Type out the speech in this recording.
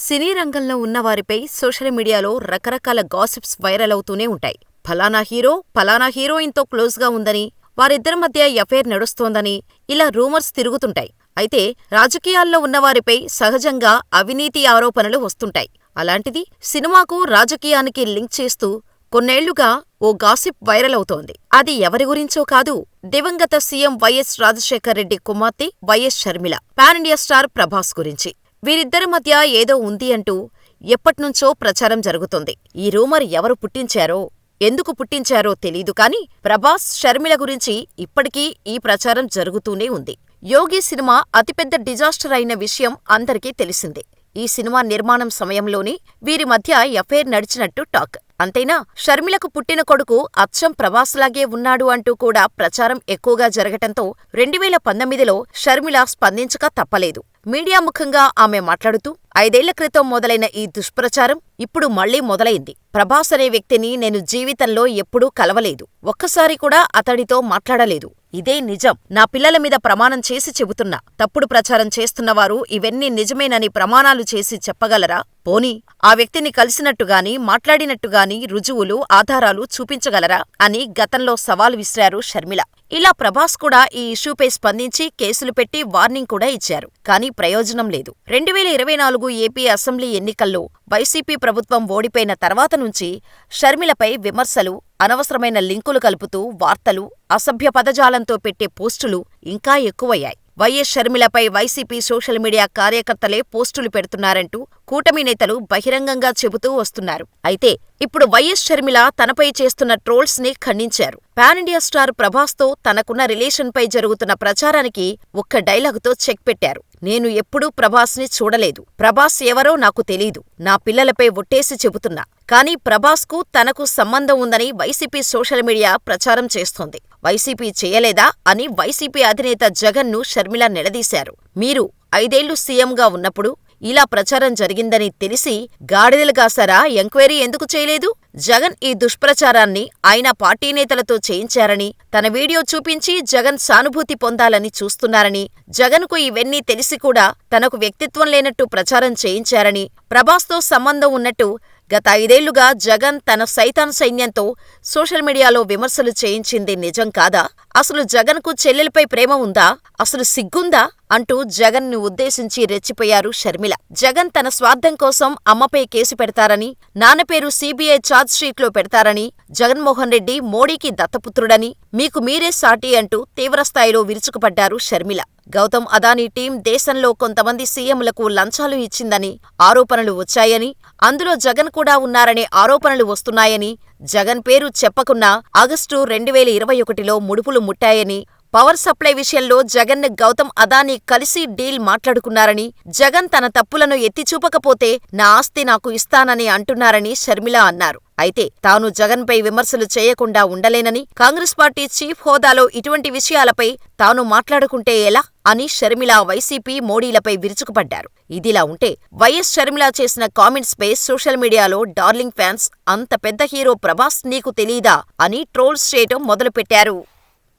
సినీ రంగంలో ఉన్నవారిపై సోషల్ మీడియాలో రకరకాల గాసిప్స్ వైరల్ అవుతూనే ఉంటాయి. ఫలానా హీరో ఫలానా హీరోయిన్తో క్లోజ్గా ఉందని, వారిద్దరి మధ్య ఎఫైర్ నడుస్తోందని ఇలా రూమర్స్ తిరుగుతుంటాయి. అయితే రాజకీయాల్లో ఉన్నవారిపై సహజంగా అవినీతి ఆరోపణలు వస్తుంటాయి. అలాంటిది సినిమాకు, రాజకీయానికి లింక్ చేస్తూ కొన్నేళ్లుగా ఓ గాసిప్ వైరల్ అవుతోంది. అది ఎవరి గురించో కాదు, దివంగత సీఎం వైఎస్ రాజశేఖర్ రెడ్డి కుమార్తె YS Sharmila, pan India star Prabhas గురించి. వీరిద్దరి మధ్య ఏదో ఉంది అంటూ ఎప్పట్నుంచో ప్రచారం జరుగుతోంది. ఈ రూమర్ ఎవరు పుట్టించారో, ఎందుకు పుట్టించారో తెలీదు కానీ ప్రభాస్, షర్మిల గురించి ఇప్పటికీ ఈ ప్రచారం జరుగుతూనే ఉంది. యోగి సినిమా అతిపెద్ద డిజాస్టర్ అయిన విషయం అందరికీ తెలిసిందే. ఈ సినిమా నిర్మాణం సమయంలోనే వీరి మధ్య ఎఫైర్ నడిచినట్టు టాక్. అంతేనా, షర్మిలకు పుట్టిన కొడుకు అచ్చం ప్రభాస్లాగే ఉన్నాడు అంటూ కూడా ప్రచారం ఎక్కువగా జరగటంతో 2019లో షర్మిల స్పందించక తప్పలేదు. మీడియా ముఖంగా ఆమె మాట్లాడుతూ, 5ఏళ్ల క్రితం మొదలైన ఈ దుష్ప్రచారం ఇప్పుడు మళ్లీ మొదలైంది. ప్రభాస్ అనే వ్యక్తిని నేను జీవితంలో ఎప్పుడూ కలవలేదు. ఒక్కసారి కూడా అతడితో మాట్లాడలేదు. ఇదే నిజం. నా పిల్లల మీద ప్రమాణం చేసి చెబుతున్నా. తప్పుడు ప్రచారం చేస్తున్నవారు ఇవన్నీ నిజమేనని ప్రమాణాలు చేసి చెప్పగలరా? పోనీ ఆ వ్యక్తిని కలిసినట్టుగాని, మాట్లాడినట్టుగాని రుజువులు, ఆధారాలు చూపించగలరా అని గతంలో సవాల్ విసిరారు షర్మిల. ఇలా ప్రభాస్ కూడా ఈ ఇష్యూపై స్పందించి కేసులు పెట్టి వార్నింగ్ కూడా ఇచ్చారు. కానీ ప్రయోజనం లేదు. 2024 ఏపీ అసెంబ్లీ ఎన్నికల్లో వైసీపీ ప్రభుత్వం ఓడిపోయిన తర్వాత నుంచి షర్మిలపై విమర్శలు, అనవసరమైన లింకులు కలుపుతూ వార్తలు, అసభ్య పదజాలంతో పెట్టే పోస్టులు ఇంకా ఎక్కువయ్యాయి. వైఎస్ షర్మిలపై వైసీపీ సోషల్ మీడియా కార్యకర్తలే పోస్టులు పెడుతున్నారంటూ కూటమి నేతలు బహిరంగంగా చెబుతూ వస్తున్నారు. అయితే ఇప్పుడు వైఎస్ షర్మిల తనపై చేస్తున్న ట్రోల్స్ ని ఖండించారు. పాన్ ఇండియా స్టార్ ప్రభాస్తో తనకున్న రిలేషన్పై జరుగుతున్న ప్రచారానికి ఒక్క డైలాగుతో చెక్ పెట్టారు. నేను ఎప్పుడూ ప్రభాస్ని చూడలేదు. ప్రభాస్ ఎవరో నాకు తెలీదు. నా పిల్లలపై ఒట్టేసి చెబుతున్నా. కానీ ప్రభాస్కు తనకు సంబంధం ఉందని వైసీపీ సోషల్ మీడియా ప్రచారం చేస్తోంది. వైసీపీ చేయలేదా అని వైసీపీ అధినేత జగన్ను షర్మిల నిలదీశారు. మీరు 5ఏళ్లు సీఎంగా ఉన్నప్పుడు ఇలా ప్రచారం జరిగిందని తెలిసి గాడిదలు కాసారా? ఎంక్వైరీ ఎందుకు చేయలేదు? జగన్ ఈ దుష్ప్రచారాన్ని ఆయన పార్టీ నేతలతో చేయించారని, తన వీడియో చూపించి జగన్ సానుభూతి పొందాలని చూస్తున్నారని, జగన్కు ఇవన్నీ తెలిసి కూడా తనకు వ్యక్తిత్వం లేనట్టు ప్రచారం చేయించారని, ప్రభాస్తో సంబంధం ఉన్నట్టు గత 5ఏళ్లుగా జగన్ తన సైతాన్ సైన్యంతో సోషల్ మీడియాలో విమర్శలు చేయించింది నిజం కాదా? అసలు జగన్కు చెల్లెలపై ప్రేమ ఉందా? అసలు సిగ్గుందా? అంటూ జగన్ను ఉద్దేశించి రెచ్చిపోయారు షర్మిల. జగన్ తన స్వార్థం కోసం అమ్మపై కేసు పెడతారని, నాన్న పేరు సీబీఐ ఛార్జ్షీట్లో పెడతారని, జగన్మోహన్ రెడ్డి మోడీకి దత్తపుత్రుడని, మీకు మీరే సాటి అంటూ తీవ్రస్థాయిలో విరుచుకుపడ్డారు షర్మిల. గౌతమ్ అదానీ టీం దేశంలో కొంతమంది సీఎంలకు లంచాలు ఇచ్చిందని ఆరోపణలు వచ్చాయని, అందులో జగన్ కూడా ఉన్నారనే ఆరోపణలు వస్తున్నాయని, జగన్ పేరు చెప్పకున్నా ఆగస్టు 2021లో ముడుపులు ముట్టాయని, పవర్ సప్లై విషయంలో జగన్ గౌతమ్ అదానీ కలిసి డీల్ మాట్లాడుకున్నారని, జగన్ తన తప్పులను ఎత్తిచూపకపోతే నా ఆస్తి నాకు ఇస్తానని అంటున్నారని షర్మిల అన్నారు. అయితే తాను జగన్పై విమర్శలు చేయకుండా ఉండలేనని, కాంగ్రెస్ పార్టీ చీఫ్ హోదాలో ఇటువంటి విషయాలపై తాను మాట్లాడుకుంటే ఎలా అని షర్మిల వైసీపీ, మోడీలపై విరుచుకుపడ్డారు. ఇదిలా ఉంటే వైఎస్ షర్మిల చేసిన కామెంట్స్ పై సోషల్ మీడియాలో డార్లింగ్ ఫ్యాన్స్ అంత పెద్ద హీరో ప్రభాస్ నీకు తెలీదా అని ట్రోల్స్ చేయటం మొదలుపెట్టారు.